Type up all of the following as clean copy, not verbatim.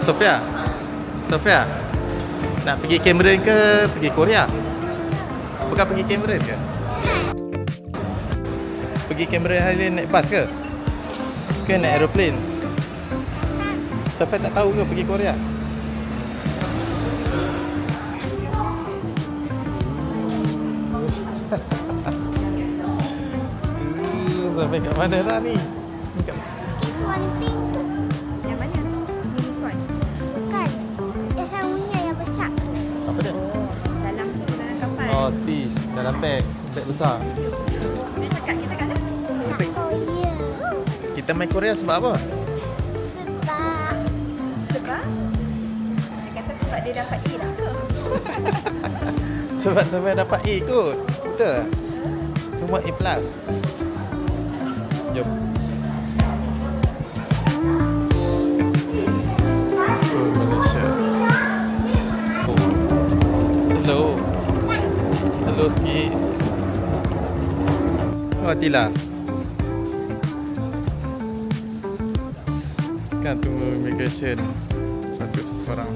Sofia? Sofia? Nak pergi Cameron ke pergi Korea? Bukan pergi Cameron ke? Pergi Cameron hari naik bas ke? Ke naik aeroplane? Sofia tak tahu ke pergi Korea? Sampai kat mana dah ni? Kiss warna pink tu. Yang mana? Unicorn. Bukan. Yang sawunya yang besar. Apa dia? Dalam tu, dalam kapal. Oh, Stitch dalam beg besar. Dia cakap kita kat mana? Oh ya. Kita main Korea sebab apa? Sebab Sebab? Dia kata sebab dia dapat A dah ke? Sebab Sofia dapat A kot. Betul? Semua A+. Jom. So Malaysia. Oh. Slow. Slow sikit. Oh, Atila. Sekarang tunggu immigration. Satu orang.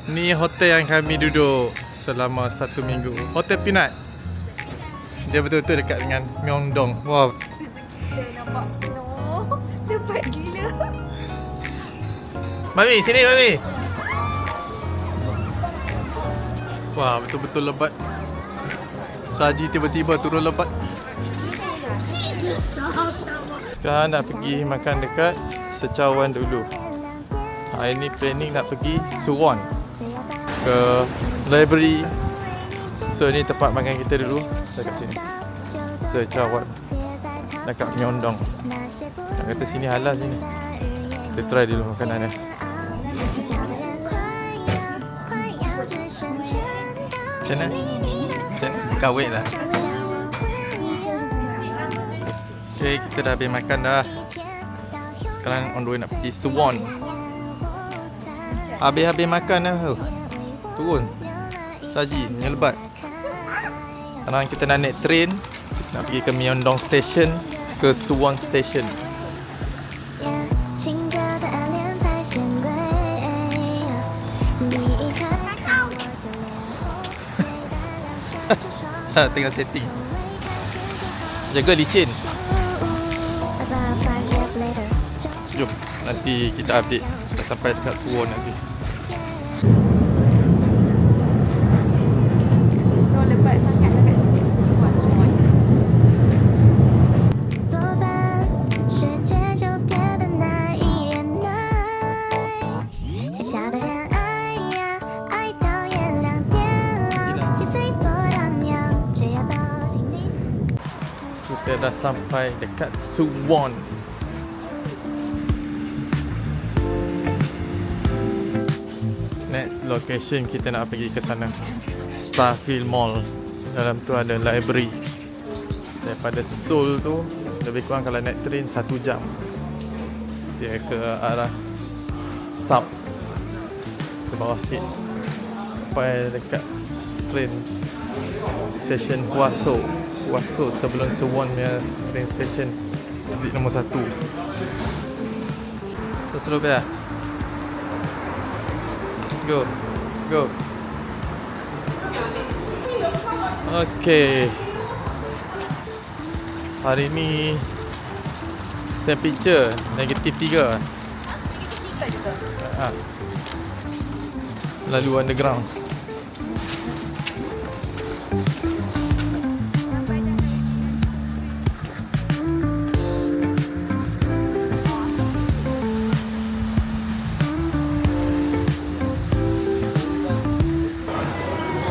Ni hotel yang kami duduk selama 1 minggu. Hotel Peanut. Dia betul-betul dekat dengan Myeongdong. Wow. Kita nampak snow. Lebat gila. Mami, sini Mami. Wah, betul-betul lebat. Saji tiba-tiba turun lebat. Sekarang nak pergi makan dekat Secawan dulu. Hari ni planning nak pergi Suwon. Ke library. So ni tempat makan kita dulu. Dekat sini Secawan, dekat Myeongdong. Nak kata sini halal sini. Kita try dulu makanan ni. Macam mana? Macam mana? Kawin lah. Okay, kita dah habis makan dah. Sekarang on the way nak pergi Suwon. Habis-habis makan dah. Turun Saji, punya lebat. Sekarang kita nak naik train. Nak pergi ke Myeongdong Station, ke Suwon Station. Tengah setting. Jaga licin. Jom, nanti kita update dah sampai dekat Suwon nanti. Snow lebat sangat lah kat sini. Suan. kita dah sampai dekat Suwon. Next location kita nak pergi ke sana, Starfield Mall. Dalam tu ada library. Daripada Seoul tu lebih kurang kalau naik train 1 jam. Dia ke arah Sub, ke bawah sikit sampai dekat train station Hwaso sebelum Suwon punya train station, exit nombor 1. So slow ya. Go. Okay. Hari ni temperature negatif 3. Lalu underground.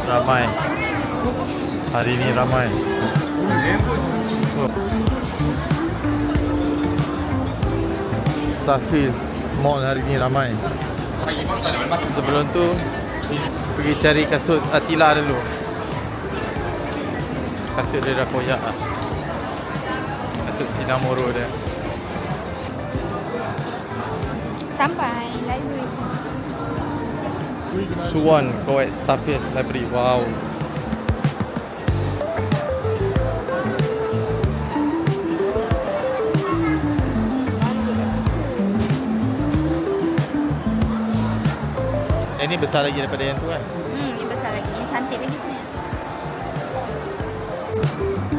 Ramai. Hari ni ramai. Starfield Mall hari ni ramai. Sebelum tu pergi cari kasut Atila dulu. Kasut dia dah koyak lah. Kasut Sinamoro dia. Sampai library. Suwon Koet Starfield Library. Wow. Ini besar lagi daripada yang tu kan? Ini besar lagi. Ini cantik lagi sebenarnya.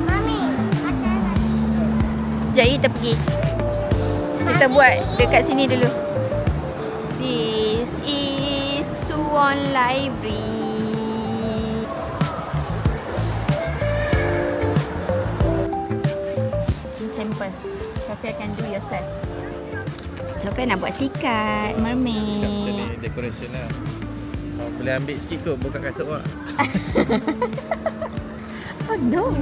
Mami, macam mana? Sekejap kita pergi. Kita buat dekat sini dulu. This is Suwon Library. Ini sampel. Sofia akan do yourself. Sofia nak buat sikat, mermaid. Macam ni decoration lah. Boleh ambil sikit kot, buka kasut awak. Oh no.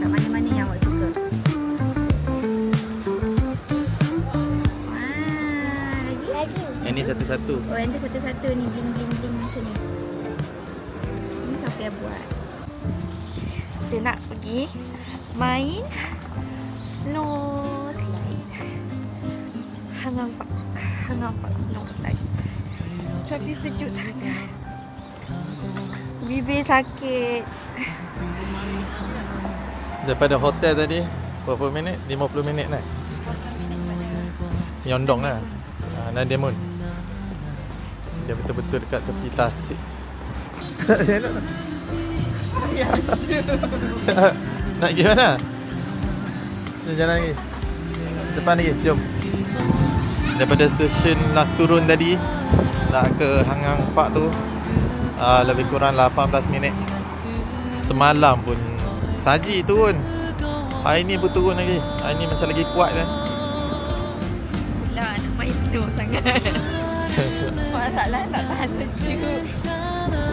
Kat mana-mana yang awak suka. Wah, lagi. Lagi. Yang ni satu-satu. Oh, yang dia satu-satu ni bling-bling macam ni. Ini Sofia buat. Kita nak pergi main snow slide. Hangang Park snow slide. Tapi sejuk sangat. Bibir sakit. Daripada hotel tadi, berapa minit? 50 minit lah. Nyondong lah. Nadia Moon. Dia betul-betul dekat tepi tasik. Nak pergi mana? Jalan lagi. Depan lagi, jom. Daripada stesen last turun tadi nak ke Hangang Park tu lebih kurang 18 minit. Semalam pun saji turun. Hari ni pun turun lagi. Hari ni macam lagi kuat kan. Pula nak main snow sangat. Masalah tak tahan sejuk.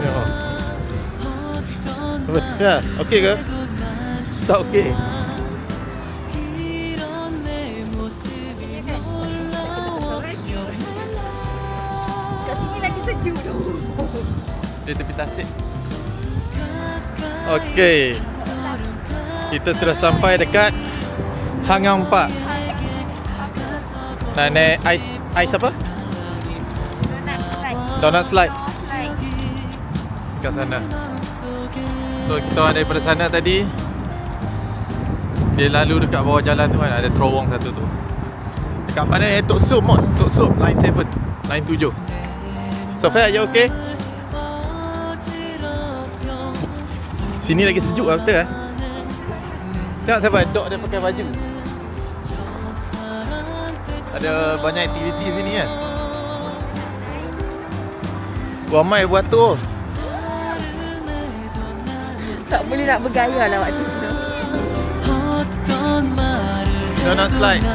Ya. Ya, okey ke? Tak okey. Kat sini lagi sejuk tu. Di tepi tasik. Okey. Kita sudah sampai dekat Hangang Park. Nak naik ais apa? Donut slide. Kat sana. So kita orang daripada sana tadi, dia lalu dekat bawah jalan tu kan, ada terowong satu tu. Dekat mana Tok Sum mod, Tok Sum line 7, line 7. Sofia, are you okay? Sini lagi sejuk lah betul lah. Tengok siapa dok dia pakai baju. Ada banyak aktiviti sini kan. Ramai buat tu. Tak boleh nak bergaya lah waktu tu. Donut slide.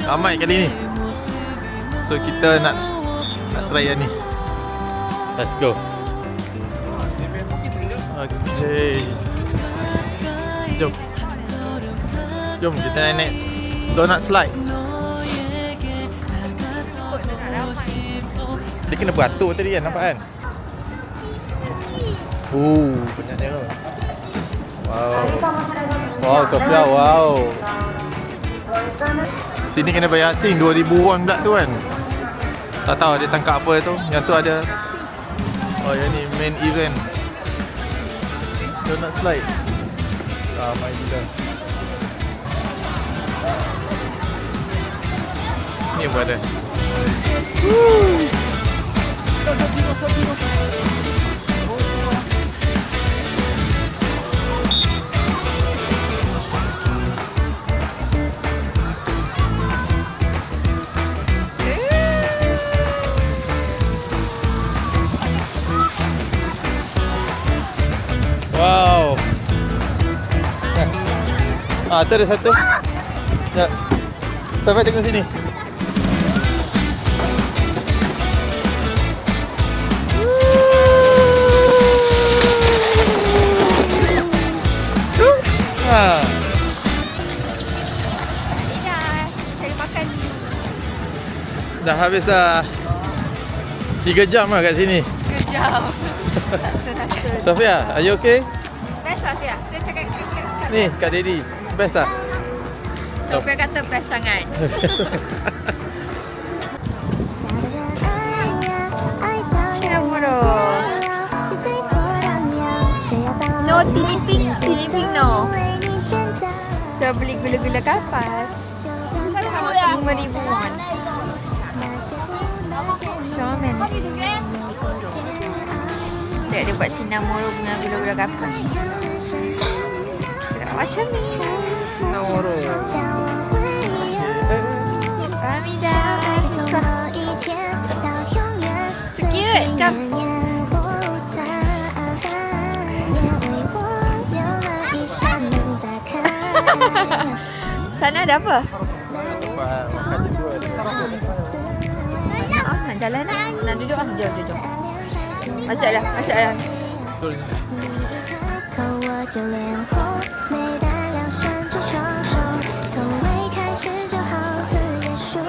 Ramai kali ni. So kita nak try yang ni. Let's go. Okay. Jom. Jom kita naik donut slide. Dia kena beratur tadi kan, nampak kan? Banyaknya tu. Wow. Wow, Sofia, wow. Sini kena bayar asing 2,000 won pula tu kan. Tak tahu dia tangkap apa tu. Yang tu ada. Oh, yang ni main event. Donut slide. Ramai juga. Ni pun ada. Wow. Tu ada satu. Ya. Sampai tengok sini. Cari makan. Dah habis dah 3 jam lah kat sini. Kejap. Sofia, are you okay? Best Sofia. Dia cakap Ni, Kak Daddy. Best lah. Sofia kata best sangat. Shinamuro. No, Tiliping no. Kita beli gula-gula kapas. 5,000 won. Comel. Dia buat cinnamoro dengan gula-gula kapas. Sedap macam ni. Nauru. Samida. So cute. Come. Sana ada apa? Makan je tu ada. Nak jalan lah. Nak duduk lah. Jom, jom, jom. Masuk lah, masuk lah. Betul. 可我就脸红，每当两伸出双手，从未开始就好似结束。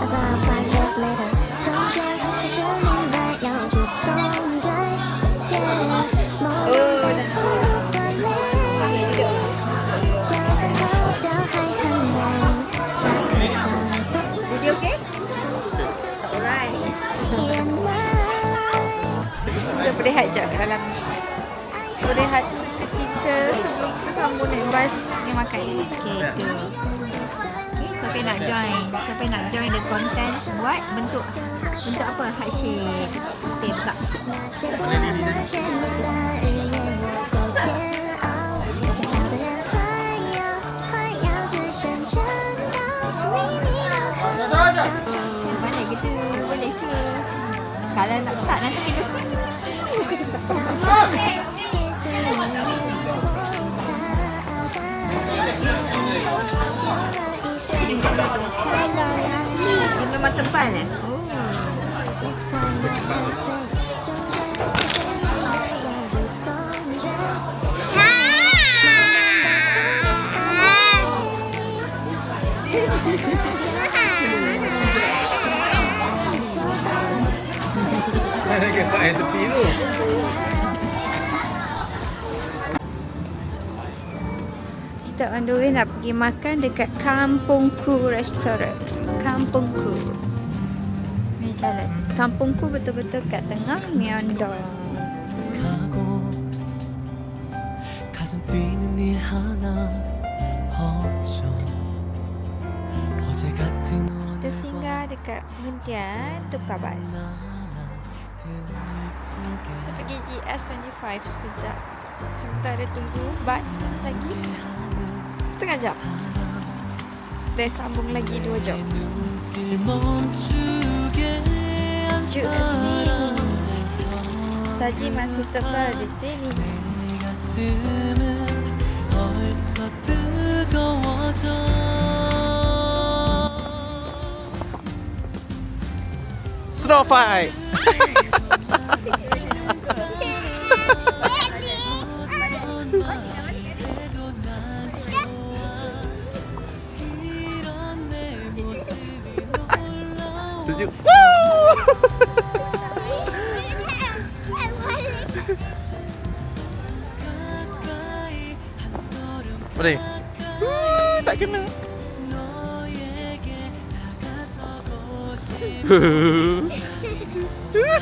About 5 years later，中学开始明白要主动追，梦不管累，就算投票还很累，下课上走 Video okay? Alright. 眼泪。 Kita berehat sekejap kat dalam ni. Berehat seketika sebelum kita sambung naik bas ni makan. Okay, tu. Okay, siapa yang nak join? Siapa yang nak join the content buat bentuk apa? Heart shape. Okay, buka. 写过那天的日夜我够煎熬，渺小的人快要只剩全套，是秘密的很少。 Mana kita boleh ke? Kalau nak start nanti kita start. Dia memang tebal eh? Oh. Mana gempak yang tepi tu? Kita on the way nak pergi makan dekat Kampungku Restaurant. Kampungku. Ni jalan. Kampungku betul-betul kat tengah Myeongdong. 가슴 뛰는 일 하나 없죠 어제 같은 Kita 오늘과 singgah dekat penghentian tukar bas. Kita pergi GS25 sekejap. Sementara tunggu bas lagi setengah jam. Dan sambung lagi 2 jam. 눈길 멈추게 한 Sejuk kat sini. Saji masih tebal di sini. 내 가슴은 벌써 뜨거워져 Snow fight. Sejuk. Boleh. Tak kena.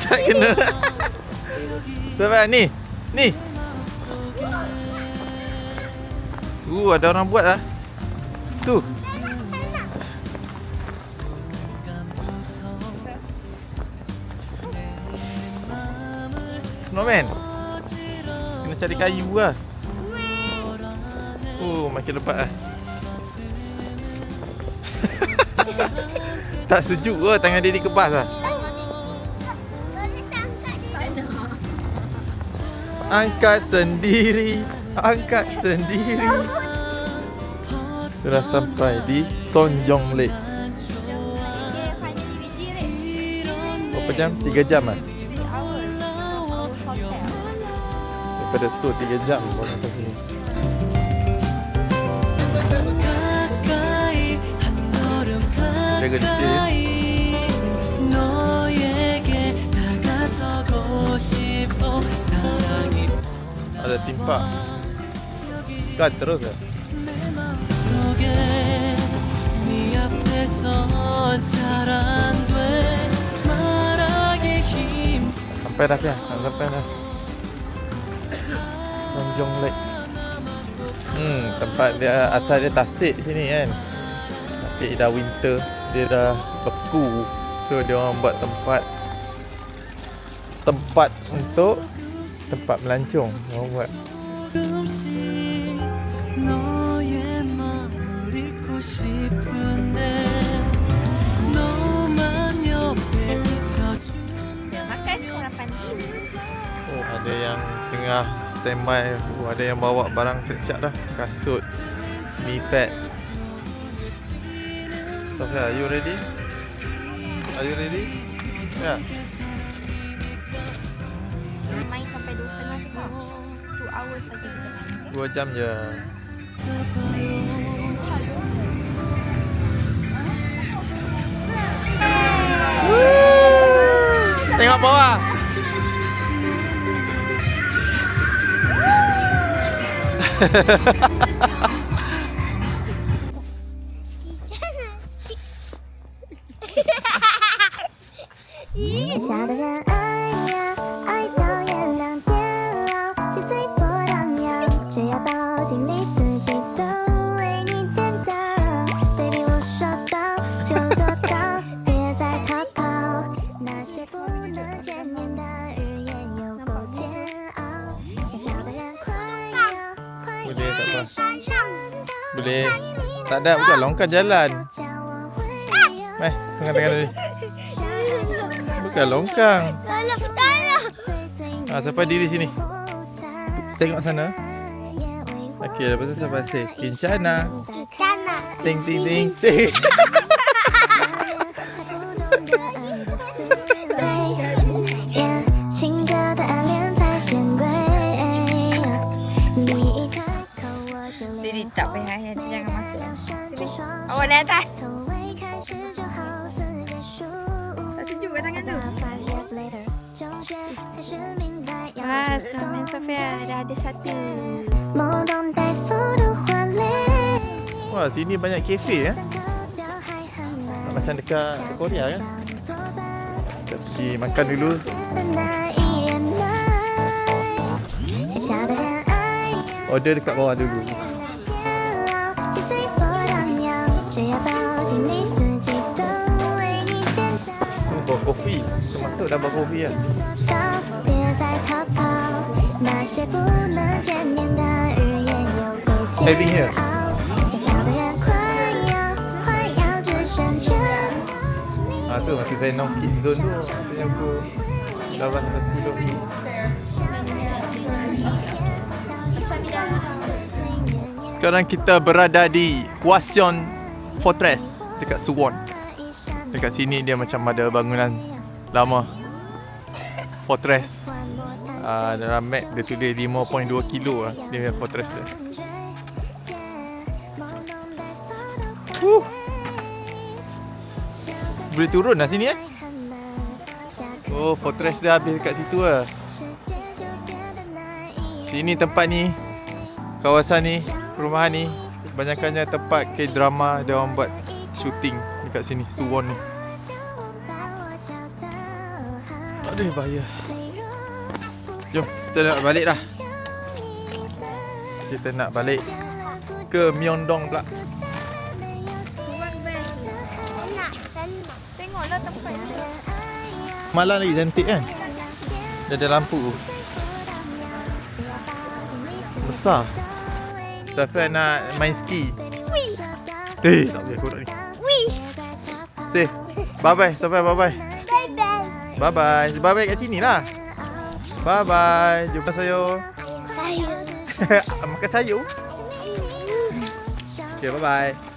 Tak kena. Sabar ni. Ni. Ada orang buat lah. Tu. Snowman. Kena cari kayu lah. Makin lebat lah. Tak sejuk ke tangan dia dikebas lah. Angkat sendiri. Angkat sendiri. Sudah sampai di Sonjong Lake. Berapa jam? 3 jam lah. Daripada Seoul 3 jam baru sampai sini. Jaga dicil. Ada timpa. Kan terus ya. Sampai dah ya, sampai dah. Sonjong Lake. Tempat dia asal dia tasik sini kan. Tapi dah winter, dia dah beku. So dia orang buat tempat untuk tempat melancong. Dia orang buat. 조금씩 너의 마음을 잊고 싶은데 너만 옆에 있어줘 Dah makan sarapan ni. Oh, ada yang tengah standby. Ada yang bawa barang siap-siap dah. Kasut, mi pad. Sofia, are you ready? Are you ready? Ya. Kita main sampai 2.5 je tau. 2 hours saja kita main. 2 jam je. Tengok bawah. Boleh tak apa. Boleh. Tak ada, bukan longkang jalan. Tengah-tengah tadi. Bukan longkang. Sampai diri sini. Tengok sana. Okey, lepas tu sampai say Kincana. Ting ting ting ting. Jadi tak payah nanti jangan masuk. Sini. Awak naik atas. Tak sejuk kat tangan tu. Main Sofia dah ada satu. Wah, sini banyak kafe ya. Macam dekat Korea kan. Kita pergi makan dulu. Order dekat bawah dulu. Bawa kopi. Termasuk dah bawa kopi kan. Having here. Tu masa saya knock kids zone tu, maksudnya aku 8-10. Sekarang kita berada di Hwaseong Fortress dekat Suwon. Dekat sini dia macam ada bangunan lama Fortress. Dalam map dia tulis 5.2 kilo lah dia punya Fortress dia. Boleh turun lah sini Oh, Fortress dah habis dekat situ lah. Sini tempat ni, kawasan ni, perumahan ni, kebanyakannya tempat K-drama dia orang buat shooting dekat sini, Suwon ni. Aduh, bahaya. Jom, kita nak balik dah. Kita nak balik ke Myeongdong pula. Tengoklah tempat ni. Malam lagi cantik kan? Dia ada lampu besar. Safia nak main ski. Tak boleh korang ni. Say bye-bye Safia, bye-bye. Bye-bye. Bye-bye kat sini lah. Bye-bye. Jumpa sayur. Makan sayur. Okay, bye-bye.